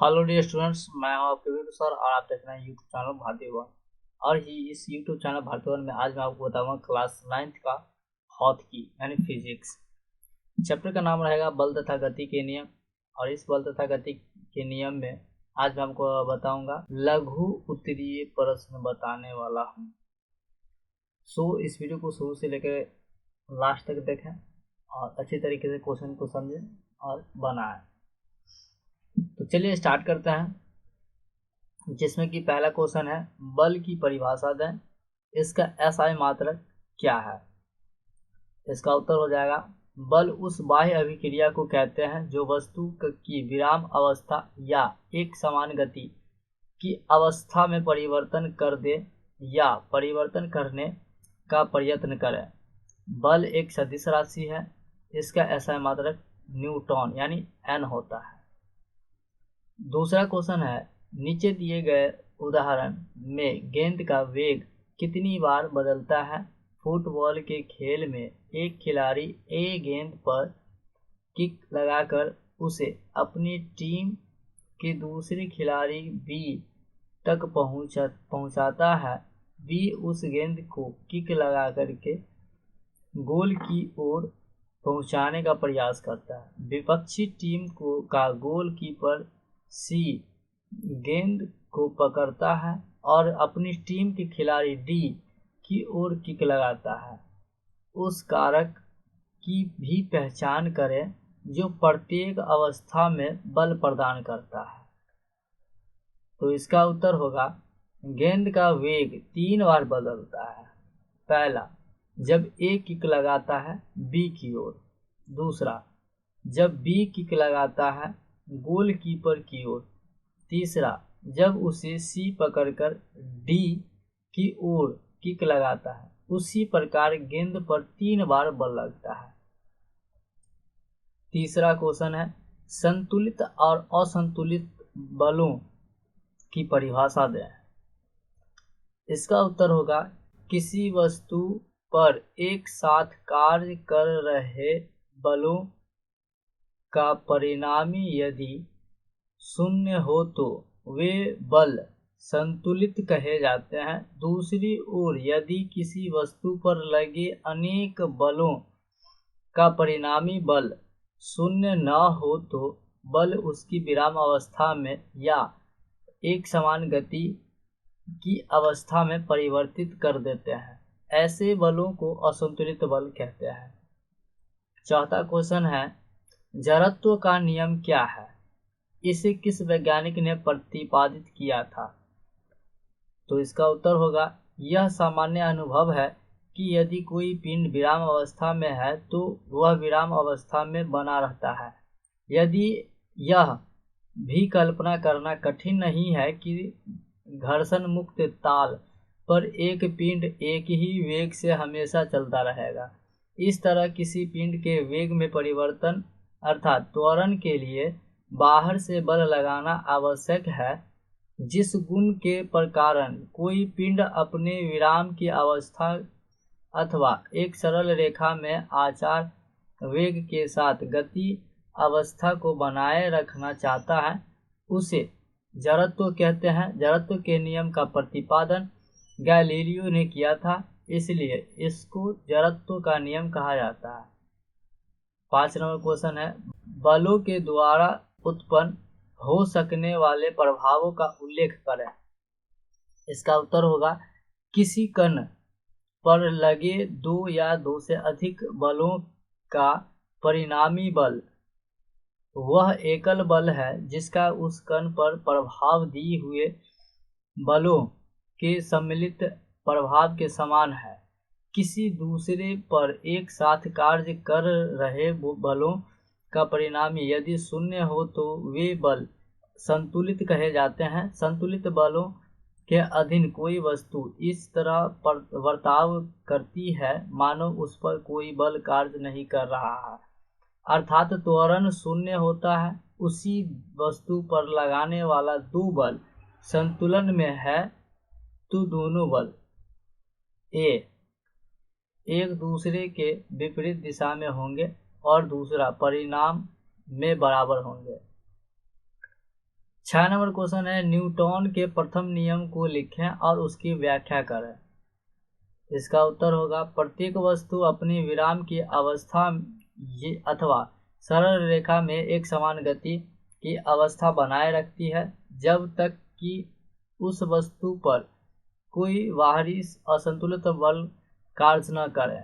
Hello dear students, मैं हूं आपके वीडियो सर और आप देख रहे हैं यूट्यूब चैनल भारतीय वन। और इस यूट्यूब चैनल भारतीय वन में आज मैं आपको बताऊंगा क्लास 9th का भौतिकी यानी फिजिक्स। चैप्टर का नाम रहेगा बल तथा गति के नियम। और इस बल तथा गति के नियम में आज मैं आपको बताऊंगा लघु उत्तरीय प्रश्न बताने वाला हूँ। इस वीडियो को शुरू से लेकर लास्ट तक देखें और अच्छी तरीके से क्वेश्चन को समझें और बनाएं। तो चलिए स्टार्ट करते हैं, जिसमें कि पहला क्वेश्चन है बल की परिभाषा दें, इसका SI मात्रक क्या है। इसका उत्तर हो जाएगा बल उस बाह्य अभिक्रिया को कहते हैं जो वस्तु की विराम अवस्था या एक समान गति की अवस्था में परिवर्तन कर दे या परिवर्तन करने का प्रयत्न करे। बल एक सदिश राशि है, इसका SI मात्रक न्यूटन यानी N होता है। दूसरा क्वेश्चन है नीचे दिए गए उदाहरण में गेंद का वेग कितनी बार बदलता है। फुटबॉल के खेल में एक खिलाड़ी ए गेंद पर किक लगाकर उसे अपनी टीम के दूसरे खिलाड़ी बी तक पहुंचाता है। बी उस गेंद को किक लगा करके गोल की ओर पहुंचाने का प्रयास करता है। विपक्षी टीम का गोलकीपर सी गेंद को पकड़ता है और अपनी टीम के खिलाड़ी डी की ओर किक लगाता है। उस कारक की भी पहचान करें जो प्रत्येक अवस्था में बल प्रदान करता है। तो इसका उत्तर होगा गेंद का वेग 3 बार बदलता है। पहला, जब ए किक लगाता है बी की ओर। दूसरा, जब बी किक लगाता है गोलकीपर की ओर। तीसरा, जब उसे सी पकड़कर डी की ओर किक लगाता है। उसी प्रकार गेंद पर 3 बार बल लगता है। तीसरा क्वेश्चन है संतुलित और असंतुलित बलों की परिभाषा दें। इसका उत्तर होगा किसी वस्तु पर एक साथ कार्य कर रहे बलों का परिणामी यदि शून्य हो तो वे बल संतुलित कहे जाते हैं। दूसरी ओर यदि किसी वस्तु पर लगे अनेक बलों का परिणामी बल शून्य न हो तो बल उसकी विराम अवस्था में या एक समान गति की अवस्था में परिवर्तित कर देते हैं। ऐसे बलों को असंतुलित बल कहते हैं। चौथा क्वेश्चन है जड़त्व का नियम क्या है, इसे किस वैज्ञानिक ने प्रतिपादित किया था। तो इसका उत्तर होगा यह सामान्य अनुभव है कि यदि कोई पिंड विराम अवस्था में है तो वह विराम अवस्था में बना रहता है। यदि यह भी कल्पना करना कठिन नहीं है कि घर्षण मुक्त ताल पर एक पिंड एक ही वेग से हमेशा चलता रहेगा। इस तरह किसी पिंड के वेग में परिवर्तन अर्थात त्वरण के लिए बाहर से बल लगाना आवश्यक है। जिस गुण के कारण कोई पिंड अपने विराम की अवस्था अथवा एक सरल रेखा में आचार वेग के साथ गति अवस्था को बनाए रखना चाहता है उसे जड़त्व कहते हैं। जड़त्व के नियम का प्रतिपादन गैलीलियो ने किया था, इसलिए इसको जड़त्व का नियम कहा जाता है। 5 नंबर क्वेश्चन है बलों के द्वारा उत्पन्न हो सकने वाले प्रभावों का उल्लेख करें। इसका उत्तर होगा किसी कण पर लगे 2 या 2 से अधिक बलों का परिणामी बल वह एकल बल है जिसका उस कण पर प्रभाव दिए हुए बलों के सम्मिलित प्रभाव के समान है। किसी दूसरे पर एक साथ कार्य कर रहे बलों का परिणामी यदि शून्य हो तो वे बल संतुलित कहे जाते हैं। संतुलित बलों के अधीन कोई वस्तु इस तरह बर्ताव करती है मानो उस पर कोई बल कार्य नहीं कर रहा है, अर्थात त्वरण शून्य होता है। उसी वस्तु पर लगाने वाला 2 बल संतुलन में है तो दोनों बल एक दूसरे के विपरीत दिशा में होंगे और दूसरा परिणाम में बराबर होंगे। 6 नंबर क्वेश्चन है, न्यूटन के प्रथम नियम को लिखें और उसकी व्याख्या करें। इसका उत्तर होगा, प्रत्येक वस्तु अपनी विराम की अवस्था अथवा सरल रेखा में एक समान गति की अवस्था बनाए रखती है जब तक कि उस वस्तु पर कोई बाहरी असंतुलित बल कार्य न करे।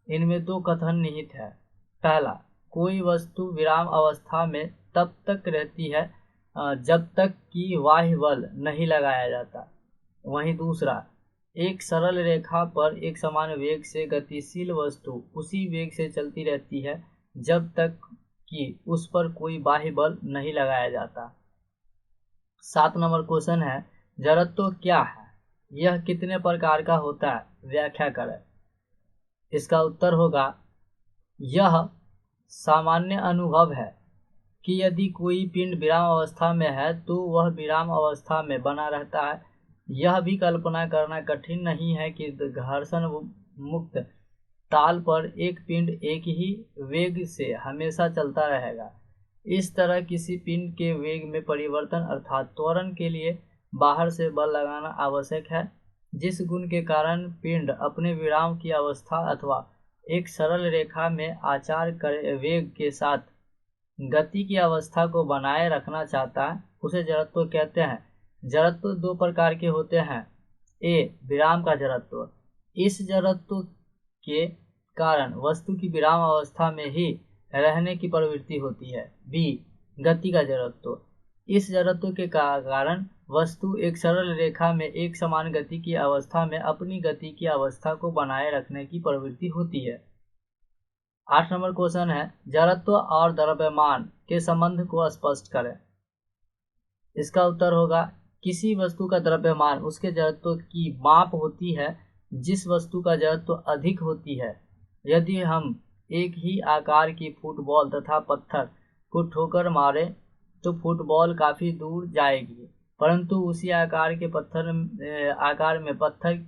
इनमें दो कथन निहित है। पहला, कोई वस्तु विराम अवस्था में तब तक रहती है जब तक कि बाह्य बल नहीं लगाया जाता। वहीं दूसरा, एक सरल रेखा पर एक समान वेग से गतिशील वस्तु उसी वेग से चलती रहती है जब तक कि उस पर कोई बाह्य बल नहीं लगाया जाता। 7 नंबर क्वेश्चन है, जड़त्व क्या है? यह कितने प्रकार का होता है? व्याख्या करें। इसका उत्तर होगा, यह सामान्य अनुभव है कि यदि कोई पिंड विराम अवस्था में है तो वह विराम अवस्था में बना रहता है। यह भी कल्पना करना कठिन नहीं है कि घर्षण मुक्त ताल पर एक पिंड एक ही वेग से हमेशा चलता रहेगा। इस तरह किसी पिंड के वेग में परिवर्तन अर्थात त्वरण के लिए बाहर से बल लगाना आवश्यक है, जिस गुण के कारण पिंड अपने विराम की अवस्था अथवा एक सरल रेखा में आचार करे वेग के साथ गति की अवस्था को बनाए रखना चाहता है, उसे जड़त्व कहते हैं। जड़त्व दो प्रकार के होते हैं। ए, विराम का जड़त्व। इस जड़त्व के कारण वस्तु की विराम अवस्था में ही रहने की प्रवृत्ति होती है। बी, गति का जड़त्व। इस जड़त्व के कारण वस्तु एक सरल रेखा में एक समान गति की अवस्था में अपनी गति की अवस्था को बनाए रखने की प्रवृत्ति होती है। 8 नंबर क्वेश्चन है, जड़त्व और द्रव्यमान के संबंध को स्पष्ट करें। इसका उत्तर होगा, किसी वस्तु का द्रव्यमान उसके जड़त्व की माप होती है। जिस वस्तु का जड़त्व अधिक होती है, यदि हम एक ही आकार की फुटबॉल तथा पत्थर को ठोकर मारे तो फुटबॉल काफी दूर जाएगी, परंतु उसी आकार में पत्थर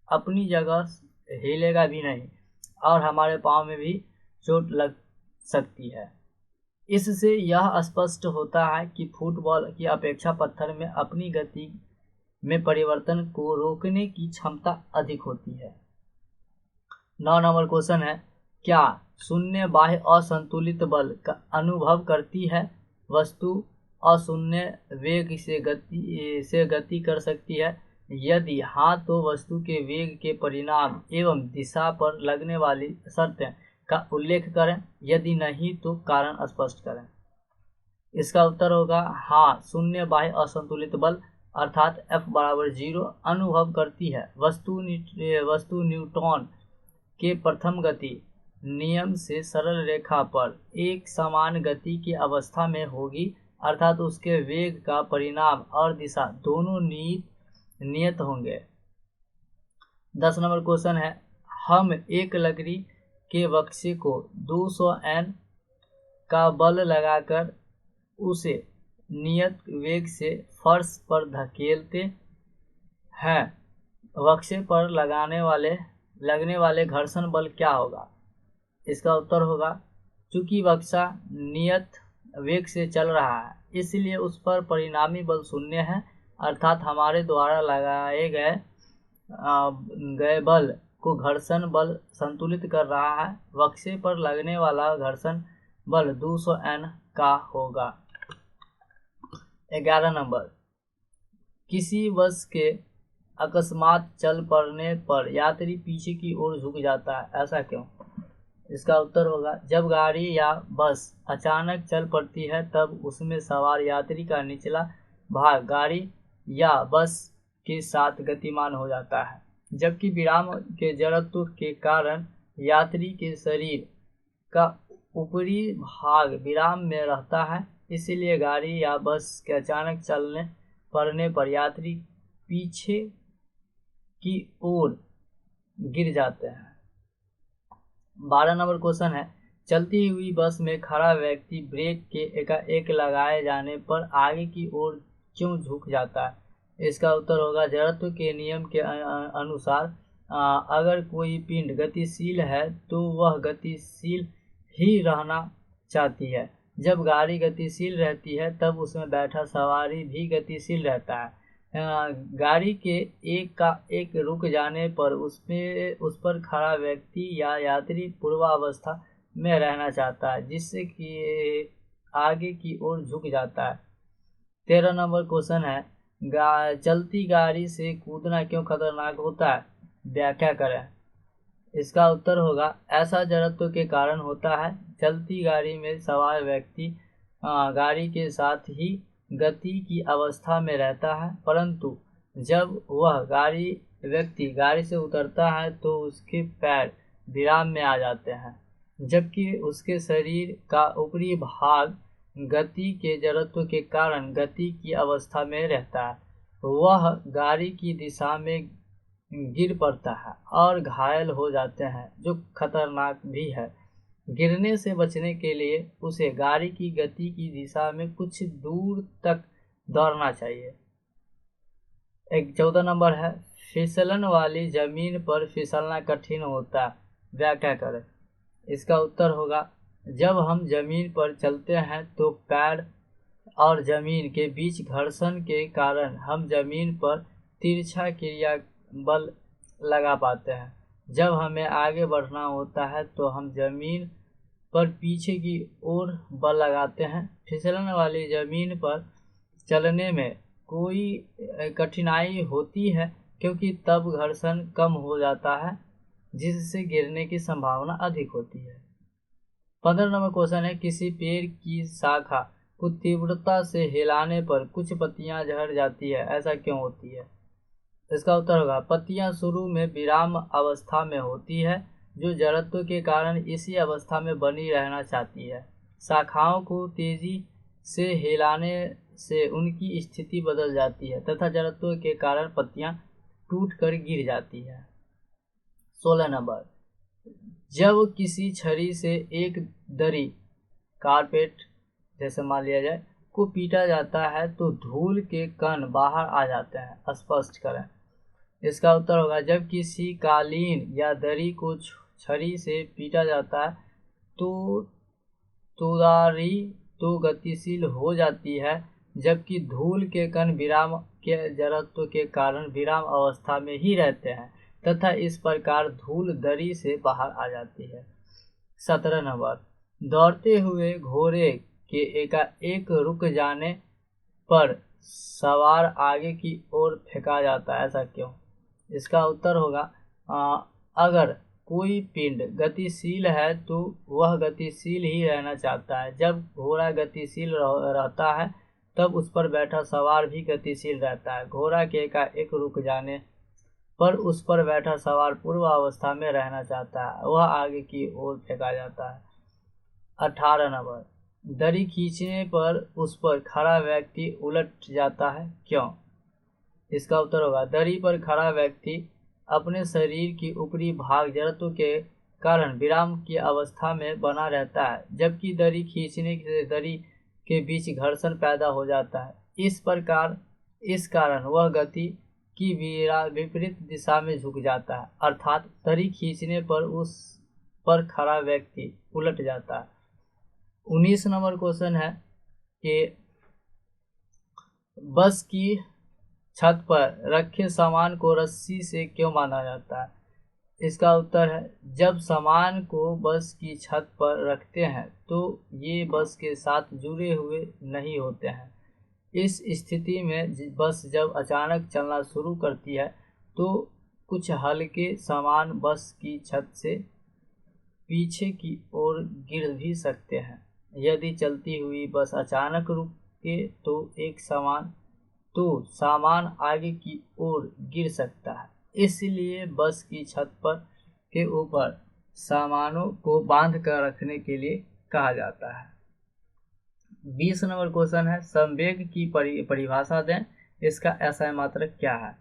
अपनी जगह हिलेगा भी नहीं और हमारे पाँव में भी चोट लग सकती है। इससे यह स्पष्ट होता है कि फुटबॉल की अपेक्षा पत्थर में अपनी गति में परिवर्तन को रोकने की क्षमता अधिक होती है। 9 नंबर क्वेश्चन है, क्या शून्य बाह्य असंतुलित बल का अनुभव करती है? वस्तु अशून्य वेग से गति कर सकती है? यदि हाँ तो वस्तु के वेग के परिणाम एवं दिशा पर लगने वाली शर्तें का उल्लेख करें। यदि नहीं तो कारण स्पष्ट करें। इसका उत्तर होगा, हाँ, शून्य बाह्य असंतुलित बल अर्थात F बराबर 0 अनुभव करती है। वस्तु न्यूटन के प्रथम गति नियम से सरल रेखा पर एक समान गति की अवस्था में होगी, अर्थात उसके वेग का परिणाम और दिशा दोनों नियत होंगे। 10 नंबर क्वेश्चन है, हम एक लकड़ी के बक्से को 200 N का बल लगाकर उसे नियत वेग से फर्श पर धकेलते हैं। बक्से पर लगने वाले घर्षण बल क्या होगा? इसका उत्तर होगा, चूंकि बक्सा नियत वेग से चल रहा है इसलिए उस पर परिणामी बल शून्य है, अर्थात हमारे द्वारा लगाए गए बल को घर्षण बल संतुलित कर रहा है। बक्से पर लगने वाला घर्षण बल 200 N का होगा। 11 नंबर, किसी बस के अकस्मात चल पड़ने पर यात्री पीछे की ओर झुक जाता है, ऐसा क्यों? इसका उत्तर होगा, जब गाड़ी या बस अचानक चल पड़ती है तब उसमें सवार यात्री का निचला भाग गाड़ी या बस के साथ गतिमान हो जाता है, जबकि विराम के जड़त्व के कारण यात्री के शरीर का ऊपरी भाग विराम में रहता है। इसलिए गाड़ी या बस के अचानक चलने पड़ने पर यात्री पीछे की ओर गिर जाते हैं। 12 नंबर क्वेश्चन है, चलती हुई बस में खड़ा व्यक्ति ब्रेक के एकाएक लगाए जाने पर आगे की ओर क्यों झुक जाता है? इसका उत्तर होगा, जड़त्व के नियम के अनुसार अगर कोई पिंड गतिशील है तो वह गतिशील ही रहना चाहती है। जब गाड़ी गतिशील रहती है तब उसमें बैठा सवारी भी गतिशील रहता है। गाड़ी के एक रुक जाने पर उस पर खड़ा व्यक्ति या यात्री पूर्वावस्था में रहना चाहता है, जिससे कि आगे की ओर झुक जाता है। 13 नंबर क्वेश्चन है, चलती गाड़ी से कूदना क्यों खतरनाक होता है? व्याख्या करें। इसका उत्तर होगा, ऐसा जड़त्व के कारण होता है। चलती गाड़ी में सवार व्यक्ति गाड़ी के साथ ही गति की अवस्था में रहता है, परंतु जब वह व्यक्ति गाड़ी से उतरता है तो उसके पैर विराम में आ जाते हैं, जबकि उसके शरीर का ऊपरी भाग गति के जड़त्व के कारण गति की अवस्था में रहता है। वह गाड़ी की दिशा में गिर पड़ता है और घायल हो जाते हैं, जो खतरनाक भी है। गिरने से बचने के लिए उसे गाड़ी की गति की दिशा में कुछ दूर तक दौड़ना चाहिए। 14 नंबर है, फिसलन वाली जमीन पर फिसलना कठिन होता है। व्याख्या करें। इसका उत्तर होगा, जब हम जमीन पर चलते हैं तो पैर और जमीन के बीच घर्षण के कारण हम जमीन पर तिरछा क्रिया बल लगा पाते हैं। जब हमें आगे बढ़ना होता है तो हम जमीन पर पीछे की ओर बल लगाते हैं। फिसलन वाली जमीन पर चलने में कोई कठिनाई होती है, क्योंकि तब घर्षण कम हो जाता है, जिससे गिरने की संभावना अधिक होती है। 15 नंबर क्वेश्चन है, किसी पेड़ की शाखा को तीव्रता से हिलाने पर कुछ पत्तियां झड़ जाती है, ऐसा क्यों होती है? इसका उत्तर होगा, पत्तियां शुरू में विराम अवस्था में होती है, जो जड़त्व के कारण इसी अवस्था में बनी रहना चाहती है। शाखाओं को तेजी से हिलाने से उनकी स्थिति बदल जाती है तथा जड़त्व के कारण पत्तियां टूटकर गिर जाती है। 16 नंबर, जब किसी छड़ी से एक दरी, कारपेट जैसे मान लिया जाए, को पीटा जाता है तो धूल के कण बाहर आ जाते हैं। स्पष्ट करें। इसका उत्तर होगा, जब किसी कालीन या दरी को छड़ी से पीटा जाता है तो तुरारी तो गतिशील हो जाती है, जबकि धूल के कण विराम के जड़त्व के कारण विराम अवस्था में ही रहते हैं तथा इस प्रकार धूल दरी से बाहर आ जाती है। 17 नंबर, दौड़ते हुए घोड़े के एकाएक रुक जाने पर सवार आगे की ओर फेंका जाता है, ऐसा क्यों? इसका उत्तर होगा, अगर कोई पिंड गतिशील है तो वह गतिशील ही रहना चाहता है। जब घोड़ा गतिशील रहता है तब उस पर बैठा सवार भी गतिशील रहता है। घोड़ा के एकाएक रुक जाने पर उस पर बैठा सवार पूर्व अवस्था में रहना चाहता है, वह आगे की ओर फेंका जाता है। 18 नंबर, दरी खींचने पर उस पर खड़ा व्यक्ति उलट जाता है, क्यों? इसका उत्तर होगा, दरी पर खड़ा व्यक्ति अपने शरीर की ऊपरी भाग जड़त्व के कारण विराम की अवस्था में बना रहता है, जबकि दरी खींचने से दरी के बीच घर्षण पैदा हो जाता है। इस कारण वह गति की विपरीत दिशा में झुक जाता है, अर्थात दरी खींचने पर उस पर खड़ा व्यक्ति उलट जाता है। 19 नंबर क्वेश्चन है कि बस की छत पर रखे सामान को रस्सी से क्यों बांधा जाता है? इसका उत्तर है, जब सामान को बस की छत पर रखते हैं तो ये बस के साथ जुड़े हुए नहीं होते हैं। इस स्थिति में बस जब अचानक चलना शुरू करती है तो कुछ हल्के सामान बस की छत से पीछे की ओर गिर भी सकते हैं। यदि चलती हुई बस अचानक रुके तो सामान आगे की ओर गिर सकता है, इसलिए बस की छत पर के ऊपर सामानों को बांध कर रखने के लिए कहा जाता है। 20 नंबर क्वेश्चन है, संवेग की परिभाषा दें, इसका SI मात्रक क्या है?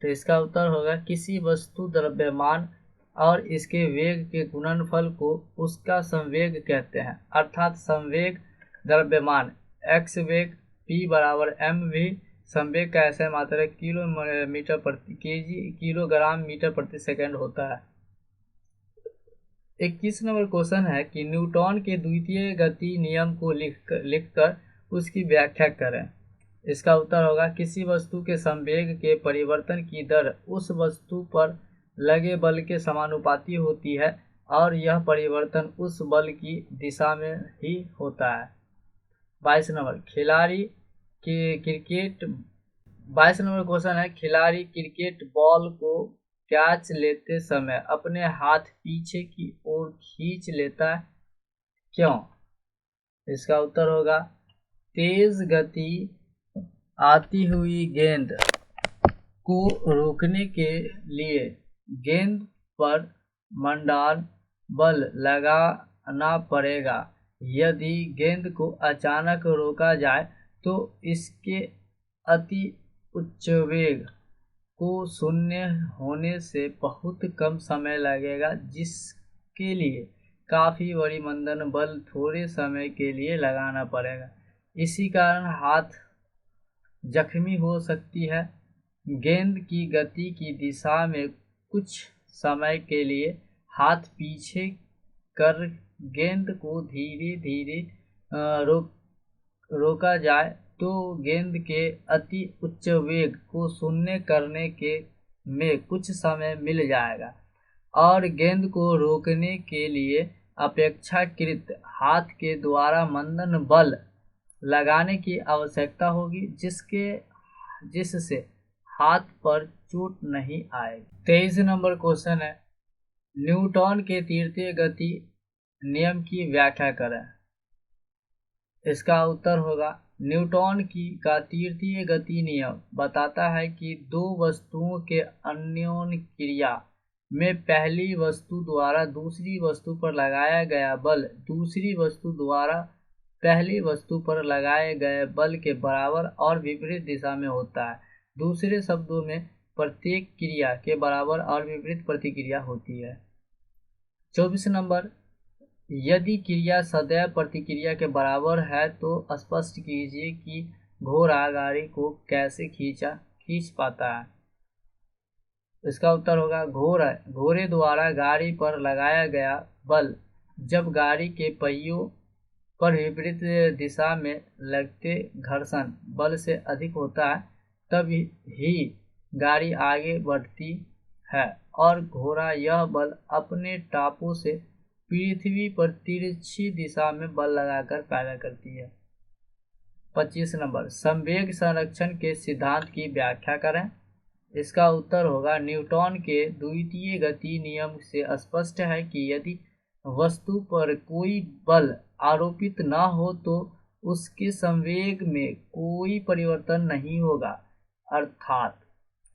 तो इसका उत्तर होगा, किसी वस्तु द्रव्यमान और इसके वेग के गुणनफल को उसका संवेग कहते हैं। अर्थात संवेग द्रव्यमान x वेग p बराबर mv, संवेग का SI मात्रक किलोग्राम मीटर प्रति सेकंड होता है। 21 नंबर क्वेश्चन है कि न्यूटन के द्वितीय गति नियम को लिखकर उसकी व्याख्या करें। इसका उत्तर होगा किसी वस्तु के संवेग के परिवर्तन की दर उस वस्तु पर लगे बल के समानुपाती होती है और यह परिवर्तन उस बल की दिशा में ही होता है। 22 नंबर खिलाड़ी के क्रिकेट 22 नंबर क्वेश्चन है खिलाड़ी क्रिकेट बॉल को कैच लेते समय अपने हाथ पीछे की ओर खींच लेता है, क्यों? इसका उत्तर होगा तेज गति आती हुई गेंद को रोकने के लिए गेंद पर मंडान बल लगाना पड़ेगा। यदि गेंद को अचानक रोका जाए तो इसके अति उच्च वेग को शून्य होने से बहुत कम समय लगेगा, जिसके लिए काफी बड़ी मंदन बल थोड़े समय के लिए लगाना पड़ेगा। इसी कारण हाथ जख्मी हो सकती है। गेंद की गति की दिशा में कुछ समय के लिए हाथ पीछे कर गेंद को धीरे धीरे रोका जाए तो गेंद के अति उच्च वेग को शून्य करने के में कुछ समय मिल जाएगा और गेंद को रोकने के लिए अपेक्षाकृत हाथ के द्वारा मंदन बल लगाने की आवश्यकता होगी, जिससे हाथ पर चोट नहीं आएगी। 23 नंबर क्वेश्चन है न्यूटन के तृतीय गति नियम की व्याख्या करें। इसका उत्तर होगा न्यूटन का तृतीय गति नियम बताता है कि दो वस्तुओं के अन्योन्य क्रिया में पहली वस्तु द्वारा दूसरी वस्तु पर लगाया गया बल दूसरी वस्तु द्वारा पहली वस्तु पर लगाए गए बल के बराबर और विपरीत दिशा में होता है। दूसरे शब्दों में प्रत्येक क्रिया के बराबर और विपरीत प्रतिक्रिया होती है। 24 नंबर यदि क्रिया सदैव प्रतिक्रिया के बराबर है तो स्पष्ट कीजिए कि घोड़ा गाड़ी को कैसे खींच पाता है। इसका उत्तर होगा घोड़े द्वारा गाड़ी पर लगाया गया बल जब गाड़ी के पहियों पर विपरीत दिशा में लगते घर्षण बल से अधिक होता है तब ही गाड़ी आगे बढ़ती है और घोड़ा यह बल अपने टापों से पृथ्वी पर तिरछी दिशा में बल लगाकर पैदा करती है। 25 नंबर संवेग संरक्षण के सिद्धांत की व्याख्या करें। इसका उत्तर होगा न्यूटन के द्वितीय गति नियम से स्पष्ट है कि यदि वस्तु पर कोई बल आरोपित न हो तो उसके संवेग में कोई परिवर्तन नहीं होगा, अर्थात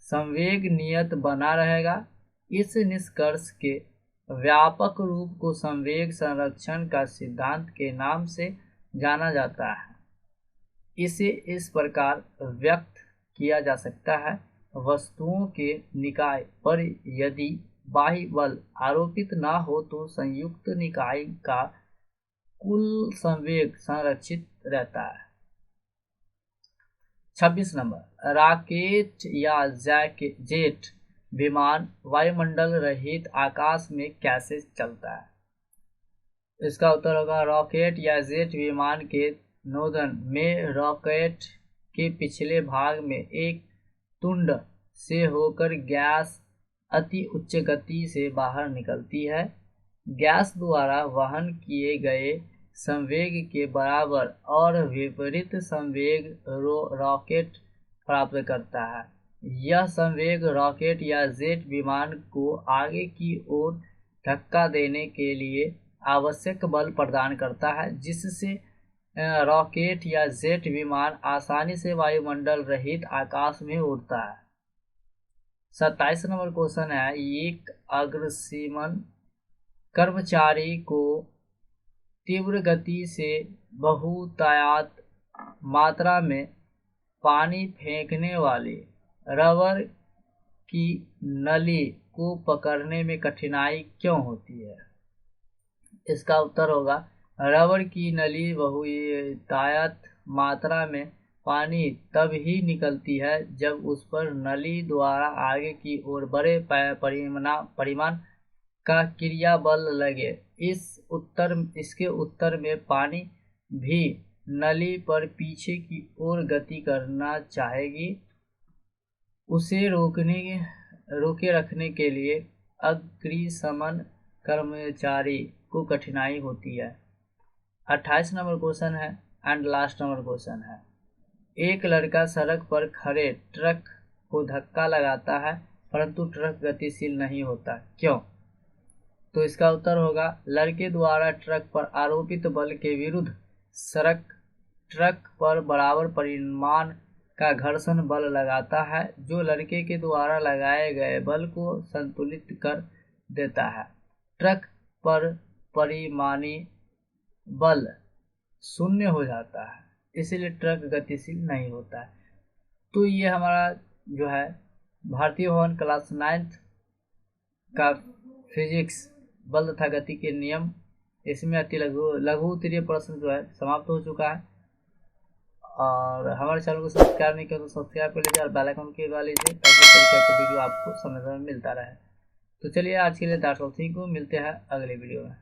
संवेग नियत बना रहेगा। इस निष्कर्ष के व्यापक रूप को संवेग संरक्षण का सिद्धांत के नाम से जाना जाता है। इसे इस प्रकार व्यक्त किया जा सकता है वस्तुओं के निकाय पर यदि बाह्य बल आरोपित न हो तो संयुक्त निकाय का कुल संवेग संरक्षित रहता है। 26 नंबर रॉकेट या जेट विमान वायुमंडल रहित आकाश में कैसे चलता है। इसका उत्तर होगा रॉकेट या जेट विमान के नोजल में रॉकेट के पिछले भाग में एक तुंड से होकर गैस अति उच्च गति से बाहर निकलती है। गैस द्वारा वहन किए गए संवेग के बराबर और विपरीत संवेग रॉकेट प्राप्त करता है। यह संवेग रॉकेट या जेट विमान को आगे की ओर धक्का देने के लिए आवश्यक बल प्रदान करता है, जिससे रॉकेट या जेट विमान आसानी से वायुमंडल रहित आकाश में उड़ता है। 27 नंबर क्वेश्चन है एक अग्निशमन कर्मचारी को तीव्र गति से बहुतायत मात्रा में पानी फेंकने वाली रबर की नली को पकड़ने में कठिनाई क्यों होती है। इसका उत्तर होगा रबर की नली बहुतायत मात्रा में पानी तब ही निकलती है जब उस पर नली द्वारा आगे की ओर बड़े परिमाण का क्रिया बल लगे। इसके उत्तर में पानी भी नली पर पीछे की ओर गति करना चाहेगी। उसे रोके रखने के लिए अग्निशमन कर्मचारी को कठिनाई होती है। 28 नंबर क्वेश्चन है एंड लास्ट नंबर क्वेश्चन है। एक लड़का सड़क पर खड़े ट्रक को धक्का लगाता है परंतु ट्रक गतिशील नहीं होता, क्यों? तो इसका उत्तर होगा लड़के द्वारा ट्रक पर आरोपित बल के विरुद्ध ट्रक पर बराबर परिमाण का घर्षण बल लगाता है, जो लड़के के द्वारा लगाए गए बल को संतुलित कर देता है। ट्रक पर परिमाणी बल शून्य हो जाता है, इसलिए ट्रक गतिशील नहीं होता है। तो ये हमारा जो है भारतीय भवन क्लास 9th का फिजिक्स बल तथा गति के नियम, इसमें अति लघु उत्तरीय प्रश्न जो है समाप्त हो चुका है। और हमारे चैनल को सब्सक्राइब नहीं किया तो सब्सक्राइब कर लीजिए और बेल आइकन की दबा लीजिए ताकि इस तरीके के वीडियो आपको समय समय मिलता रहे। तो चलिए आज के लिए दैट्स ऑल, मिलते हैं अगले वीडियो में।